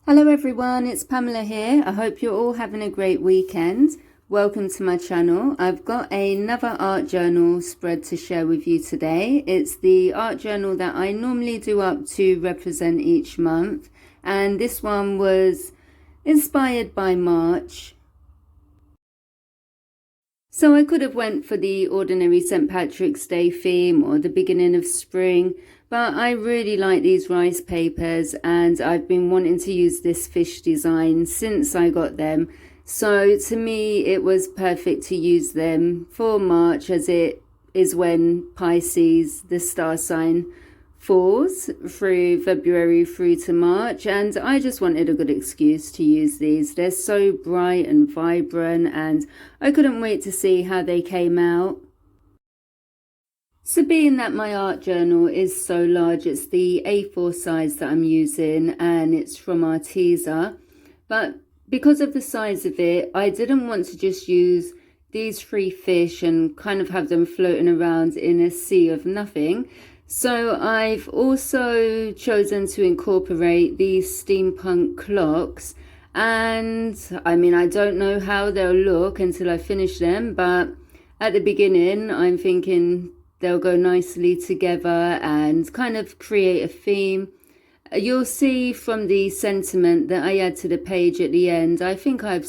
Hello everyone, it's Pamela here. I hope you're all having a great weekend. Welcome to my channel. I've got another art journal spread to share with you today. It's the art journal that I normally do up to represent each month, and this one was inspired by March. So I could have went for the ordinary St. Patrick's Day theme or the beginning of spring, but I really like these rice papers and I've been wanting to use this fish design since I got them. So to me it was perfect to use them for March, as it is when Pisces, the star sign, falls through February through to March, and I just wanted a good excuse to use these. They're so bright and vibrant and I couldn't wait to see how they came out. So being that my art journal is so large, it's the A4 size that I'm using and it's from Arteza, but because of the size of it, I didn't want to just use these 3 fish and kind of have them floating around in a sea of nothing. So I've also chosen to incorporate these steampunk clocks, and I mean, I don't know how they'll look until I finish them, but at the beginning I'm thinking they'll go nicely together and kind of create a theme. You'll see from the sentiment that I add to the page at the end, I think I've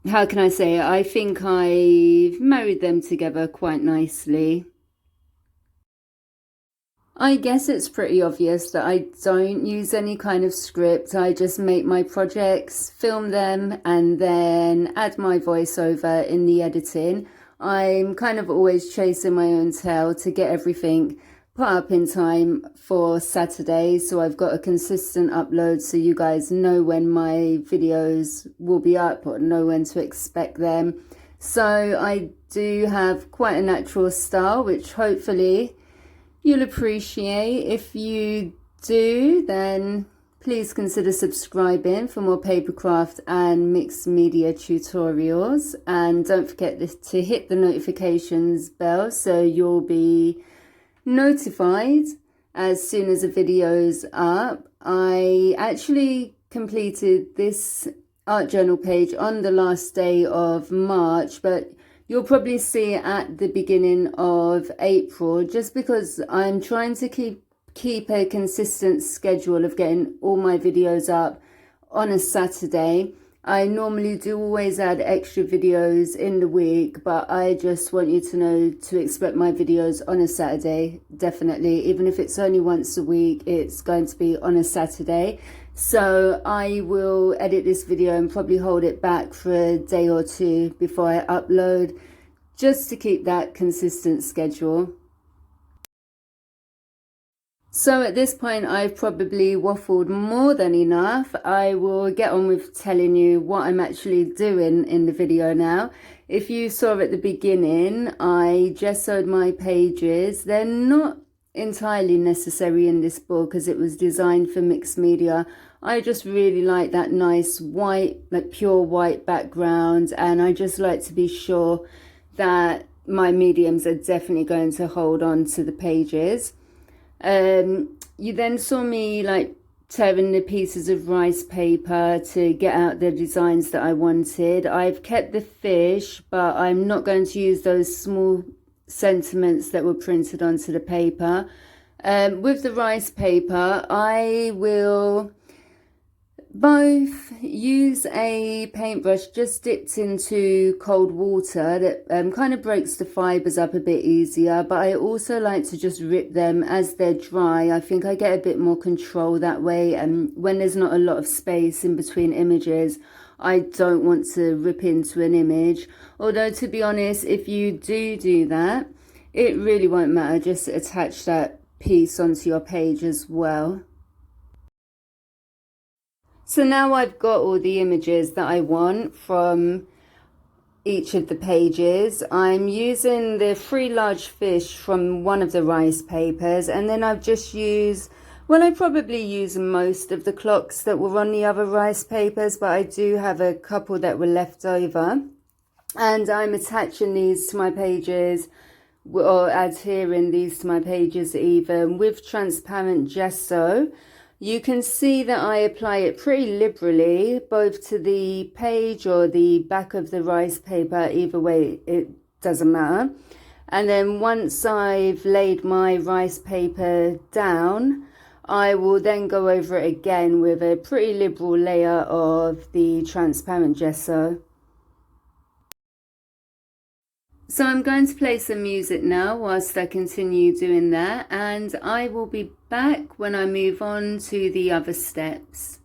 how can I say it? I think I've married them together quite nicely. I guess it's pretty obvious that I don't use any kind of script. I just make my projects, film them, and then add my voiceover in the editing. I'm kind of always chasing my own tail to get everything put up in time for Saturday, so I've got a consistent upload so you guys know when my videos will be up or know when to expect them. So I do have quite a natural style, which hopefully you'll appreciate. If you do, then please consider subscribing for more papercraft and mixed media tutorials, and don't forget to hit the notifications bell so you'll be notified as soon as a video's up. I actually completed this art journal page on the last day of March, but you'll probably see it at the beginning of April, just because I'm trying to keep a consistent schedule of getting all my videos up on a Saturday. I normally do always add extra videos in the week, but I just want you to know to expect my videos on a Saturday, definitely. Even if it's only once a week, it's going to be on a Saturday. So I will edit this video and probably hold it back for a day or two before I upload, just to keep that consistent schedule. So at this point, I've probably waffled more than enough. I will get on with telling you what I'm actually doing in the video now. If you saw at the beginning, I gessoed my pages. They're not entirely necessary in this book as it was designed for mixed media. I just really like that nice white, like pure white background, and I just like to be sure that my mediums are definitely going to hold on to the pages. You then saw me like tearing the pieces of rice paper to get out the designs that I wanted. I've kept the fish, but I'm not going to use those small sentiments that were printed onto the paper. With the rice paper, I will both use a paintbrush just dipped into cold water that kind of breaks the fibers up a bit easier, but I also like to just rip them as they're dry. I think I get a bit more control that way, and when there's not a lot of space in between images, I don't want to rip into an image. Although, to be honest, if you do that, it really won't matter. Just attach that piece onto your page as well. So now I've got all the images that I want from each of the pages. I'm using the 3 large fish from one of the rice papers, and then I've just used, well, I probably use most of the clocks that were on the other rice papers, but I do have a couple that were left over. And I'm attaching these to my pages, or adhering these to my pages even, with transparent gesso. You can see that I apply it pretty liberally, both to the page or the back of the rice paper. Either way, it doesn't matter. And then once I've laid my rice paper down, I will then go over it again with a pretty liberal layer of the transparent gesso. So I'm going to play some music now whilst I continue doing that, and I will be back when I move on to the other steps.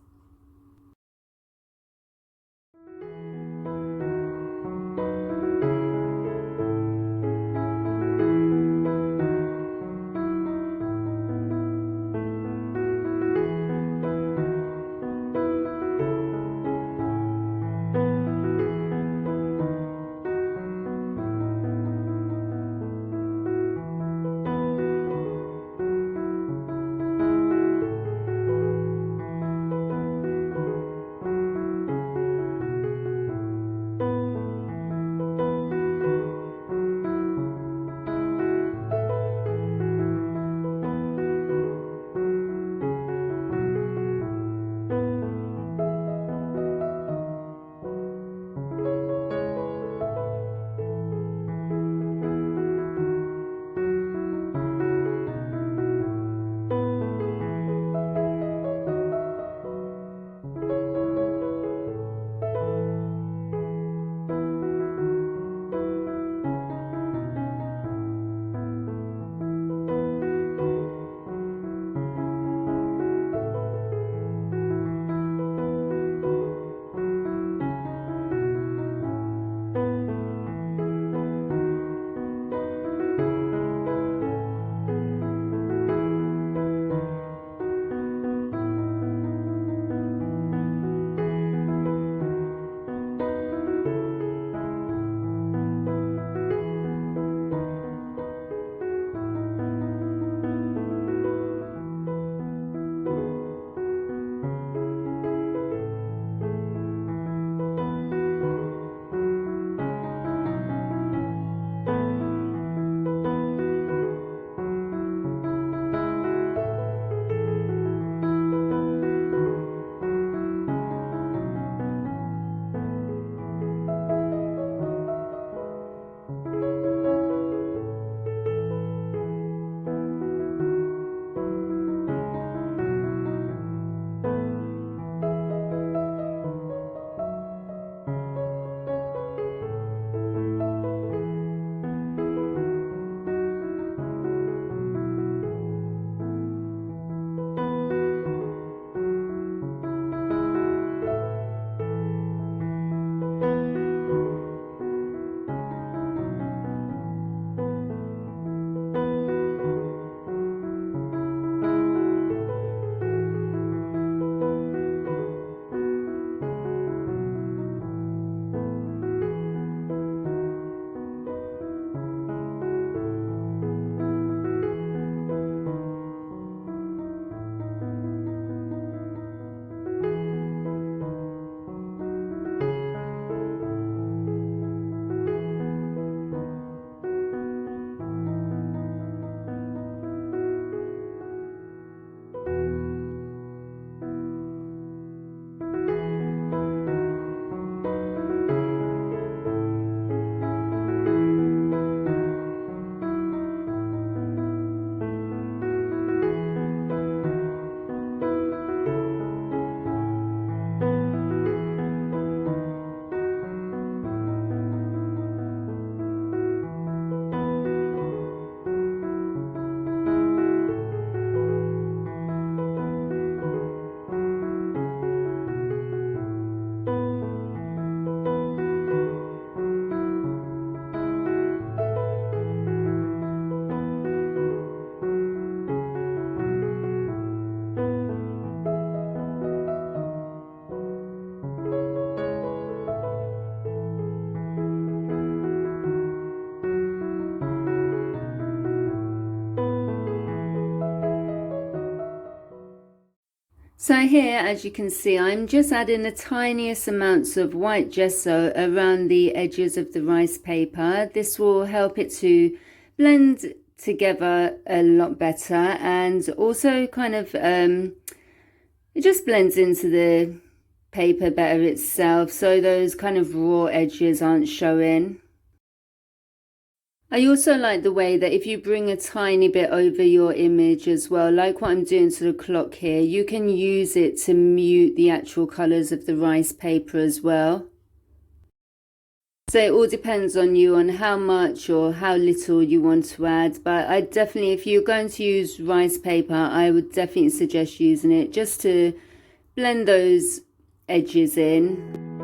So here, as you can see, I'm just adding the tiniest amounts of white gesso around the edges of the rice paper. This will help it to blend together a lot better and also kind of It just blends into the paper better itself, so those kind of raw edges aren't showing. I also like the way that if you bring a tiny bit over your image as well, like what I'm doing to the clock here, you can use it to mute the actual colours of the rice paper as well. So it all depends on you on how much or how little you want to add, but I definitely, if you're going to use rice paper, I would definitely suggest using it just to blend those edges in.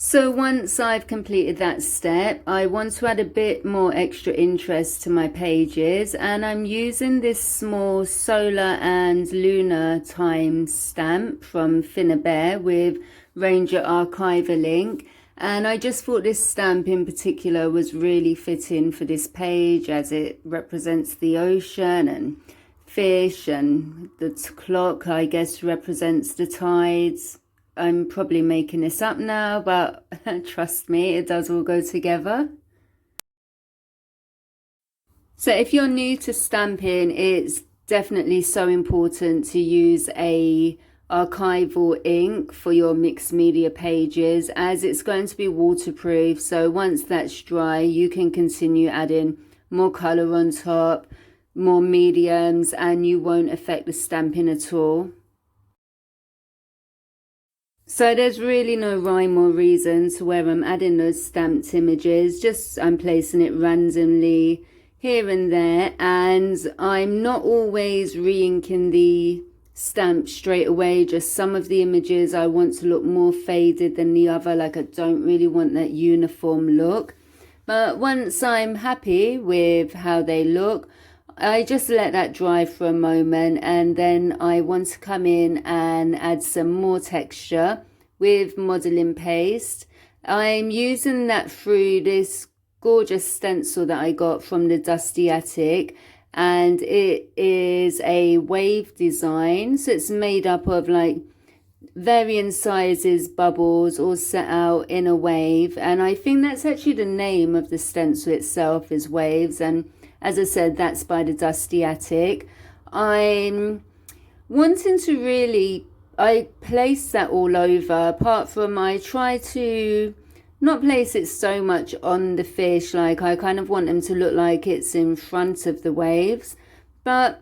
So once I've completed that step, I want to add a bit more extra interest to my pages, and I'm using this small solar and lunar time stamp from Bear with Ranger Archiver link. And I just thought this stamp in particular was really fitting for this page, as it represents the ocean and fish, and the clock, I guess, represents the tides. I'm probably making this up now, but trust me, it does all go together. So if you're new to stamping, it's definitely so important to use a archival ink for your mixed media pages, as it's going to be waterproof. So once that's dry, you can continue adding more color on top, more mediums, and you won't affect the stamping at all. So there's really no rhyme or reason to where I'm adding those stamped images, just I'm placing it randomly here and there, and I'm not always re-inking the stamp straight away. Just some of the images I want to look more faded than the other, like I don't really want that uniform look. But once I'm happy with how they look, I just let that dry for a moment, and then I want to come in and add some more texture with modeling paste. I'm using that through this gorgeous stencil that I got from the Dusty Attic, and it is a wave design, so it's made up of like varying sizes bubbles all set out in a wave, and I think that's actually the name of the stencil itself, is Waves. And as I said, that's by the Dusty Attic. I'm wanting to really, I place that all over, apart from I try to not place it so much on the fish, like I kind of want them to look like it's in front of the waves, but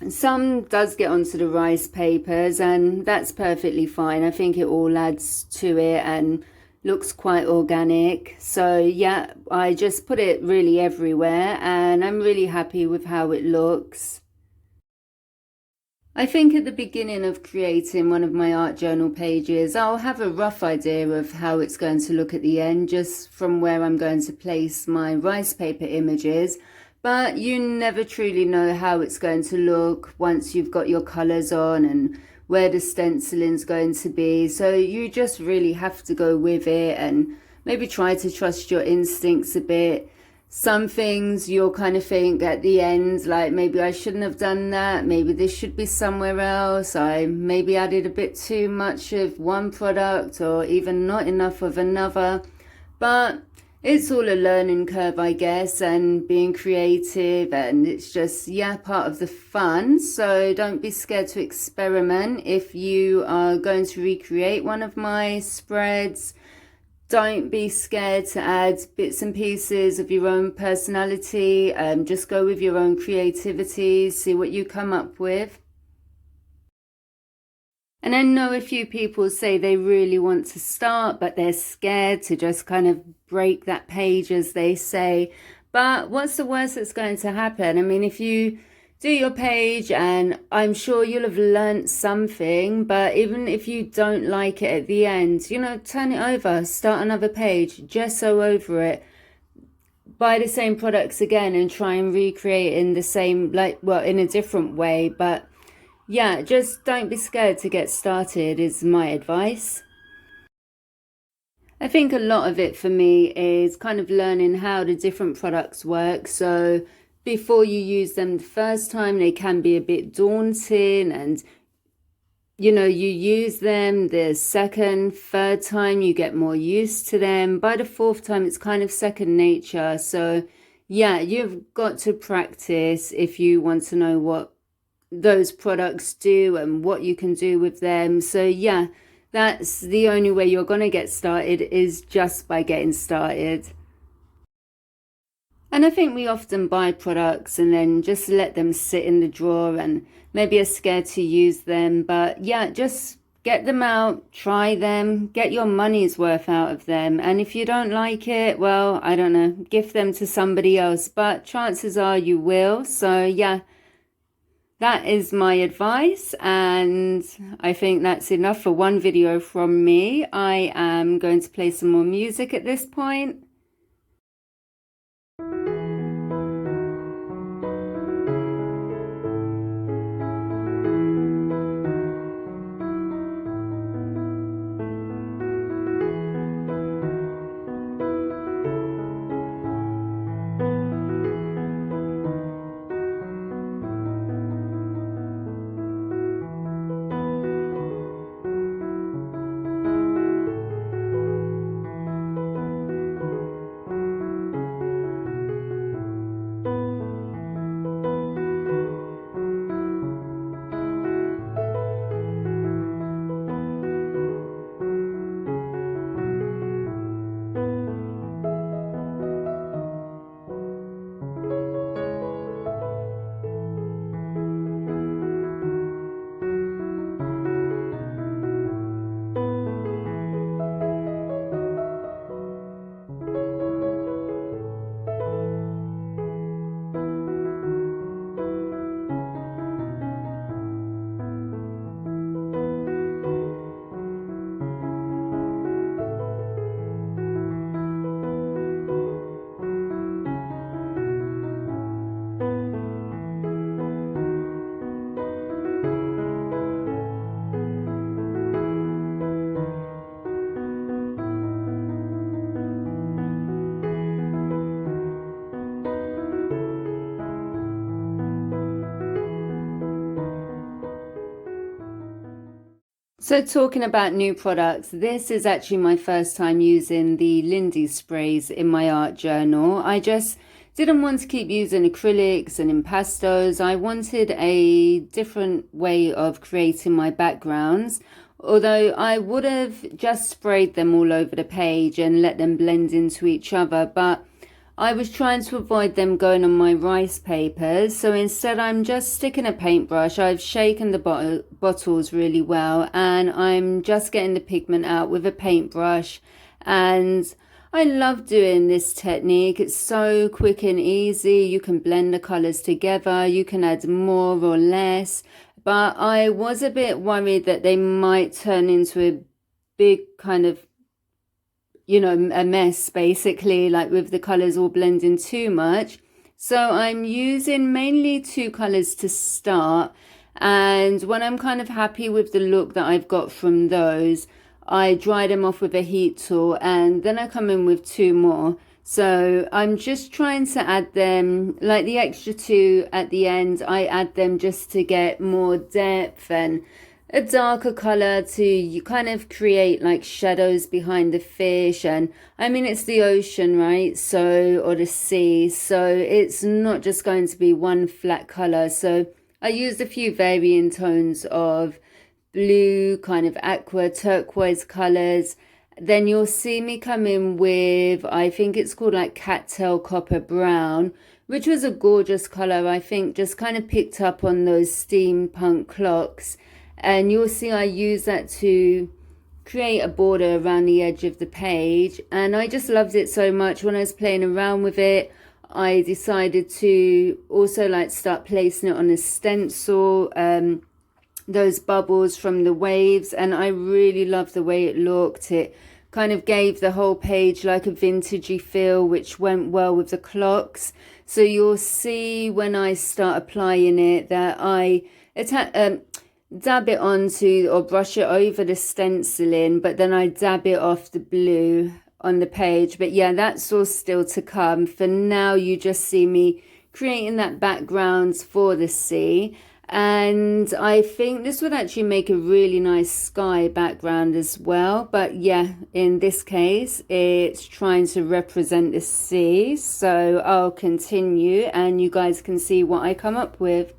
some does get onto the rice papers, and that's perfectly fine. I think it all adds to it and looks quite organic. So yeah, I just put it really everywhere, and I'm really happy with how it looks. I think at the beginning of creating one of my art journal pages, I'll have a rough idea of how it's going to look at the end, just from where I'm going to place my rice paper images. But you never truly know how it's going to look once you've got your colours on and where the stenciling's going to be. So you just really have to go with it and maybe try to trust your instincts a bit. Some things you'll kind of think at the end, like maybe I shouldn't have done that, maybe this should be somewhere else, I maybe added a bit too much of one product or even not enough of another. But it's all a learning curve, I guess, and being creative, and it's just, yeah, part of the fun. So don't be scared to experiment. If you are going to recreate one of my spreads, don't be scared to add bits and pieces of your own personality. Just go with your own creativity, see what you come up with. And I know a few people say they really want to start, but they're scared to just kind of break that page, as they say. But what's the worst that's going to happen? I mean, if you do your page, and I'm sure you'll have learnt something, but even if you don't like it at the end, you know, turn it over, start another page, gesso over it, buy the same products again and try and recreate in the same, like, well, in a different way. But yeah, just don't be scared to get started is my advice. I think a lot of it for me is kind of learning how the different products work. So before you use them the first time, they can be a bit daunting, and you know, you use them the second, third time, you get more used to them. By the fourth time, it's kind of second nature. So yeah, you've got to practice if you want to know what those products do and what you can do with them. So yeah, that's the only way you're going to get started, is just by getting started. And I think we often buy products and then just let them sit in the drawer and maybe are scared to use them. But yeah, just get them out, try them, get your money's worth out of them. And if you don't like it, well, I don't know, gift them to somebody else. But chances are you will. So yeah, that is my advice, and I think that's enough for one video from me. I am going to play some more music at this point. So talking about new products, this is actually my first time using the Lindy sprays in my art journal. I just didn't want to keep using acrylics and impastos. I wanted a different way of creating my backgrounds. Although I would have just sprayed them all over the page and let them blend into each other, but I was trying to avoid them going on my rice papers, so instead I'm just sticking a paintbrush. I've shaken the bottles really well, and I'm just getting the pigment out with a paintbrush. And I love doing this technique. It's so quick and easy. You can blend the colors together, you can add more or less. But I was a bit worried that they might turn into a big kind of a mess basically, like with the colors all blending too much. So I'm using mainly two colors to start, and when I'm kind of happy with the look that I've got from those, I dry them off with a heat tool, and then I come in with two more. So I'm just trying to add them, like the extra two at the end, I add them just to get more depth and a darker color to you kind of create like shadows behind the fish. And I mean, it's the ocean, right? So, or the sea, so it's not just going to be one flat color. So I used a few varying tones of blue, kind of aqua turquoise colors. Then you'll see me come in with, I think it's called like cattail copper brown, which was a gorgeous color. I think just kind of picked up on those steampunk clocks. And you'll see I use that to create a border around the edge of the page. And I just loved it so much. When I was playing around with it, I decided to also like start placing it on a stencil, those bubbles from the waves, and I really loved the way it looked. It kind of gave the whole page like a vintagey feel, which went well with the clocks. So you'll see when I start applying it that I dab it onto or brush it over the stenciling, but then I dab it off the blue on the page. But yeah, that's all still to come. For now, you just see me creating that background for the sea. And I think this would actually make a really nice sky background as well. But yeah, in this case, it's trying to represent the sea. So I'll continue and you guys can see what I come up with.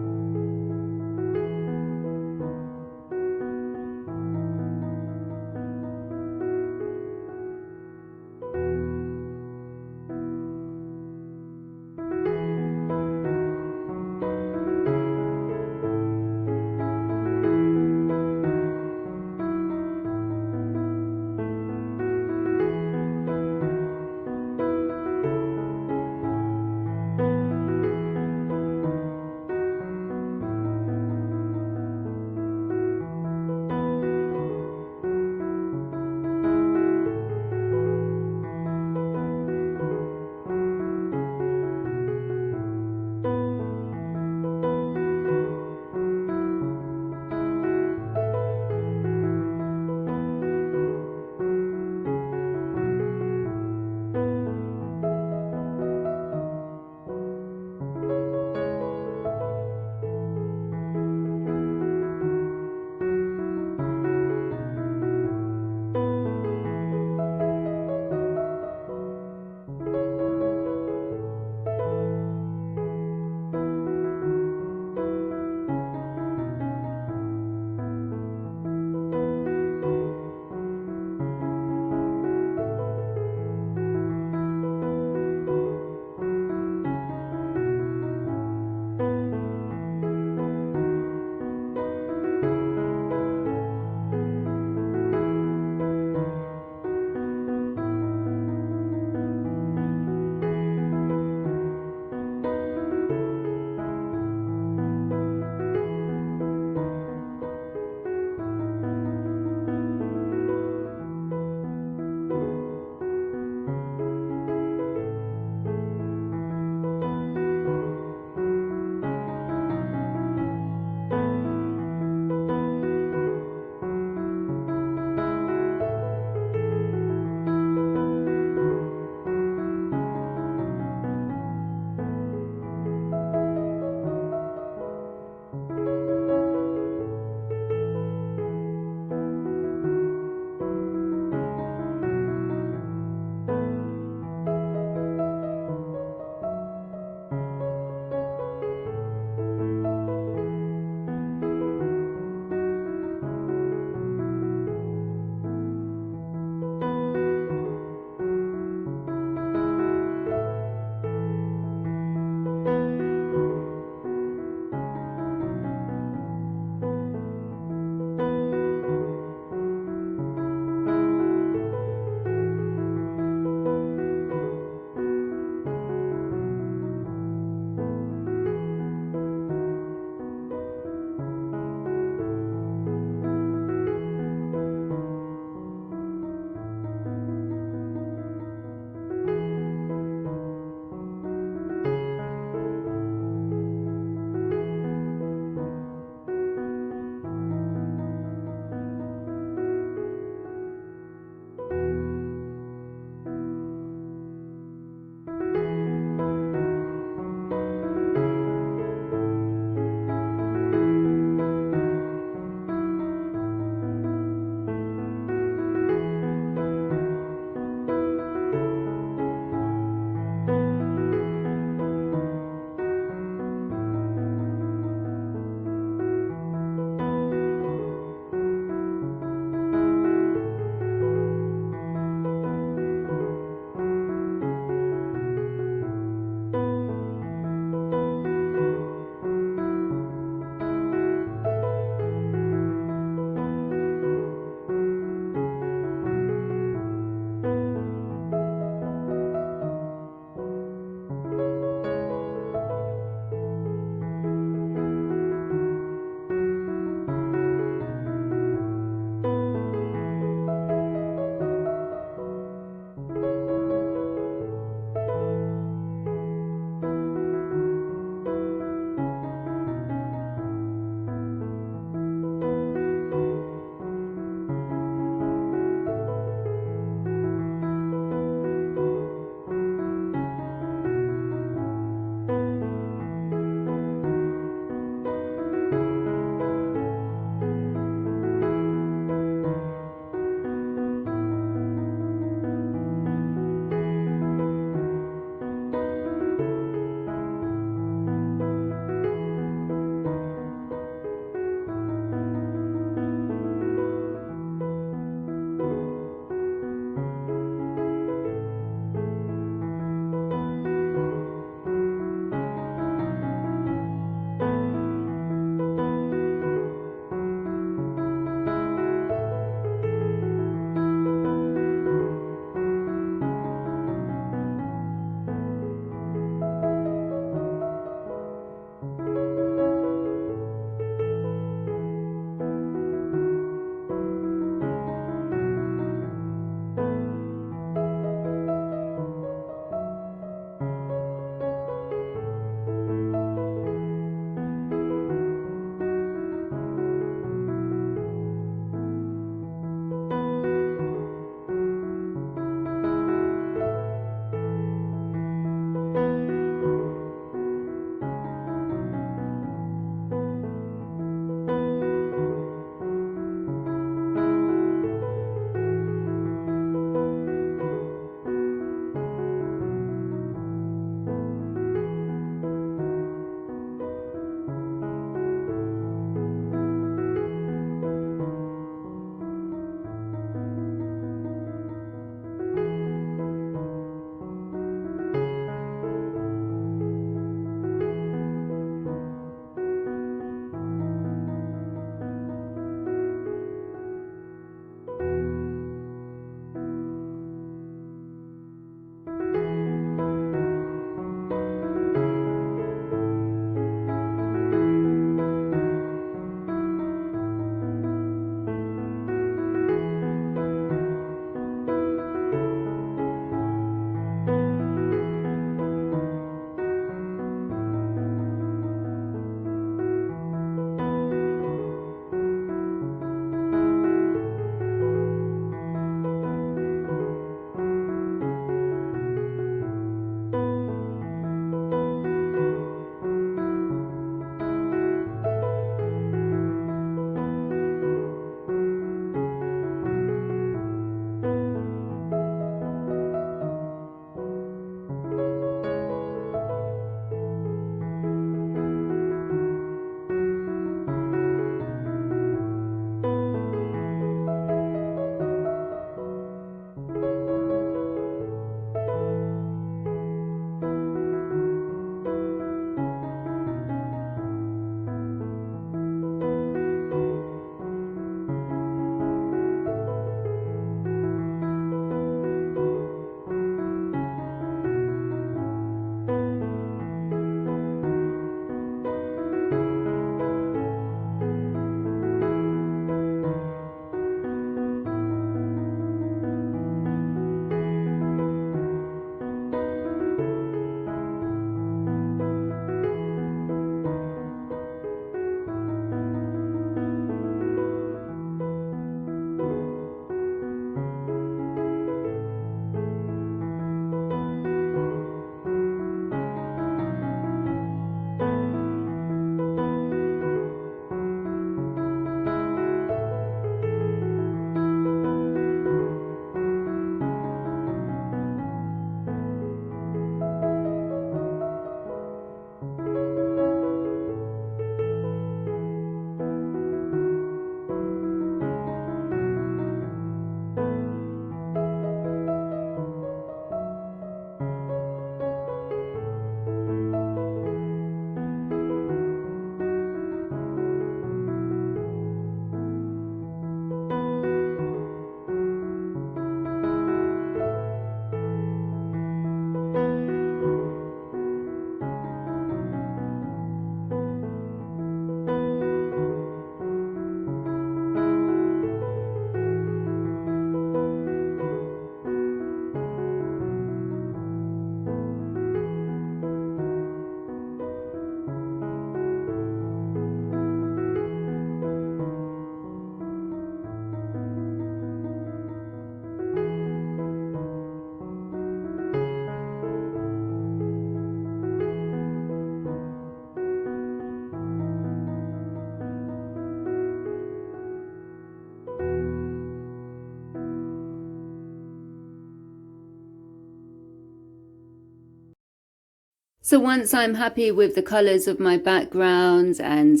So once I'm happy with the colors of my background and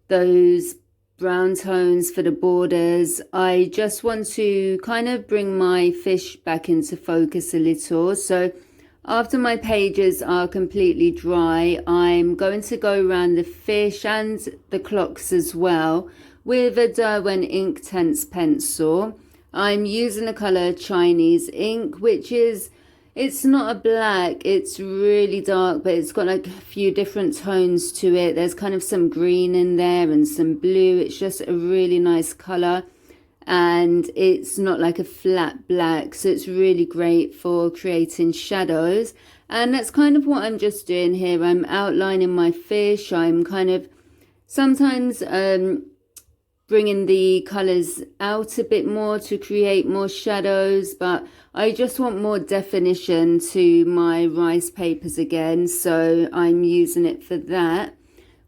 those brown tones for the borders, I just want to kind of bring my fish back into focus a little. So after my pages are completely dry, I'm going to go around the fish and the clocks as well with a Derwent Inktense pencil. I'm using the color Chinese ink, which is, it's not a black, it's really dark, but it's got like a few different tones to it. There's kind of some green in there and some blue. It's just a really nice color, and it's not like a flat black, so it's really great for creating shadows. And that's kind of what I'm just doing here. I'm outlining my fish. I'm kind of sometimes bringing the colors out a bit more to create more shadows, but I just want more definition to my rice papers again, so I'm using it for that.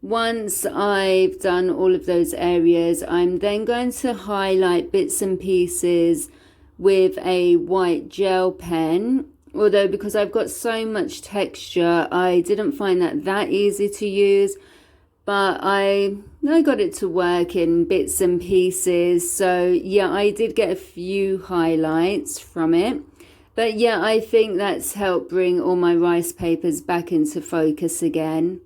Once I've done all of those areas, I'm then going to highlight bits and pieces with a white gel pen, although because I've got so much texture, I didn't find that easy to use, but I got it to work in bits and pieces. So yeah, I did get a few highlights from it, but yeah, I think that's helped bring all my rice papers back into focus again.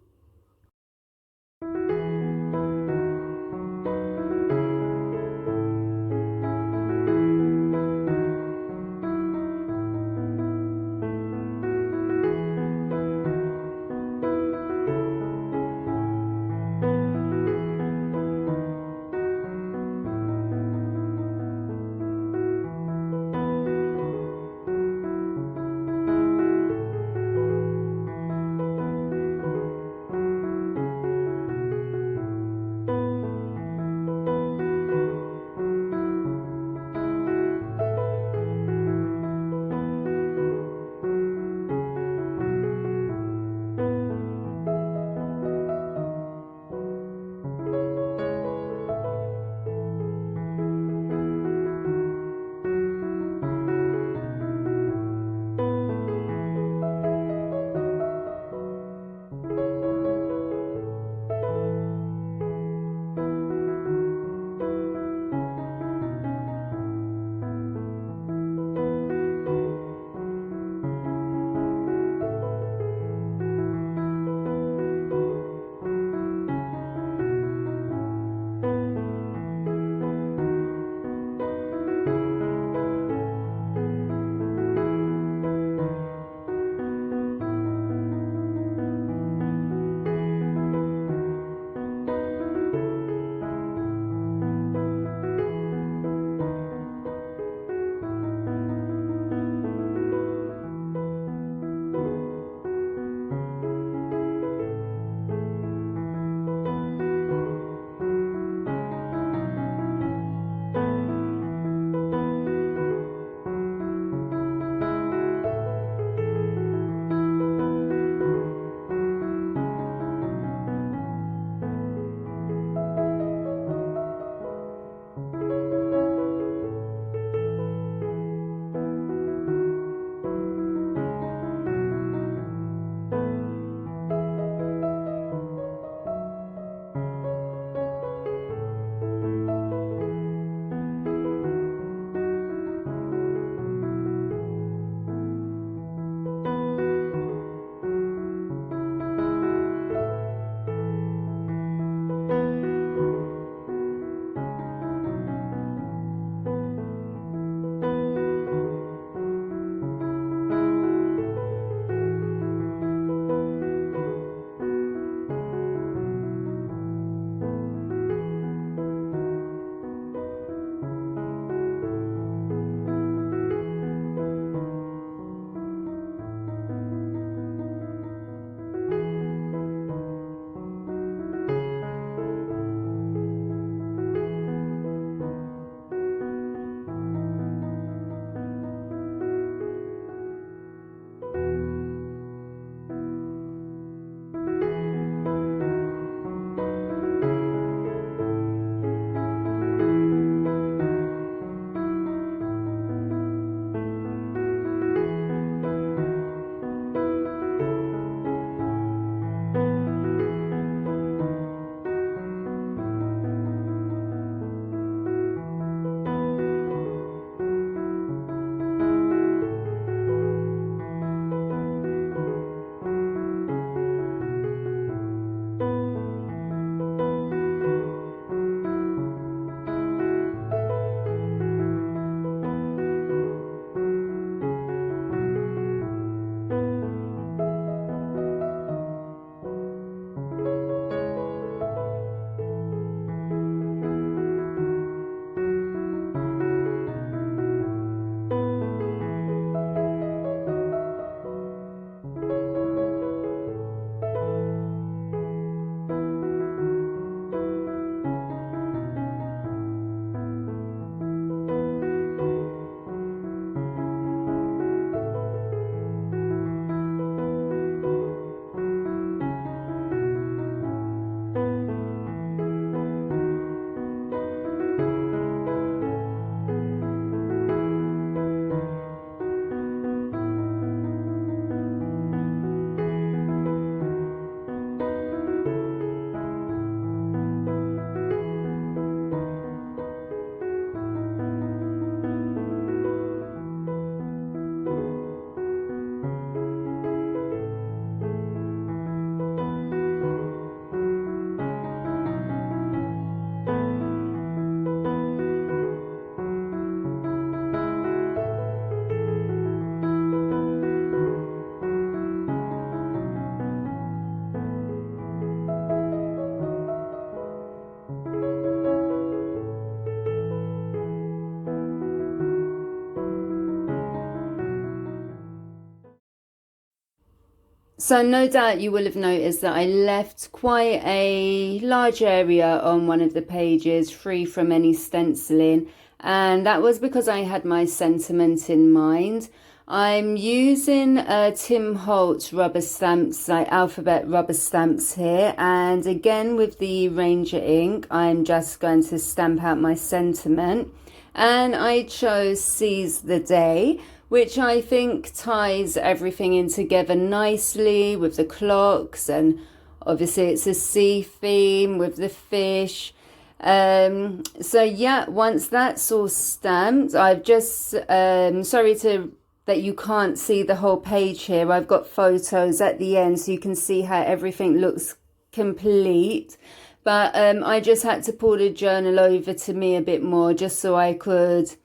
So no doubt you will have noticed that I left quite a large area on one of the pages free from any stenciling, and that was because I had my sentiment in mind. I'm using Tim Holtz rubber stamps, like alphabet rubber stamps here, and again with the Ranger ink I'm just going to stamp out my sentiment, and I chose Seize the Day, which I think ties everything in together nicely with the clocks, and obviously it's a sea theme with the fish. So yeah, once that's all stamped, I've just sorry to that you can't see the whole page here. I've got photos at the end so you can see how everything looks complete. But I just had to pull the journal over to me a bit more just so I could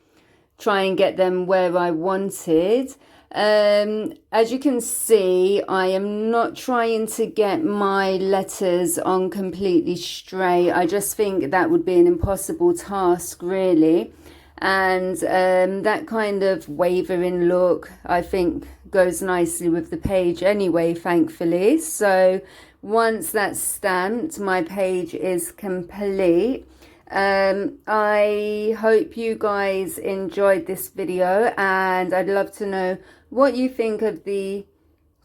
try and get them where I wanted. As you can see, I am not trying to get my letters on completely straight. I just think that would be an impossible task, really. And that kind of wavering look, I think, goes nicely with the page anyway, thankfully. So once that's stamped, my page is complete. I hope you guys enjoyed this video, and I'd love to know what you think of the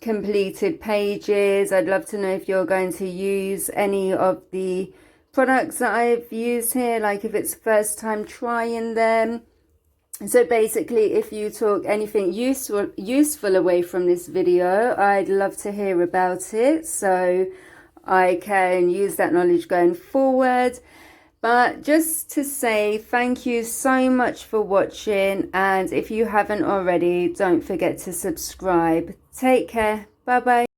completed pages. I'd love to know if you're going to use any of the products that I've used here, like if it's first time trying them. So basically, if you took anything useful away from this video, I'd love to hear about it so I can use that knowledge going forward. But just to say thank you so much for watching, and if you haven't already, don't forget to subscribe. Take care. Bye bye.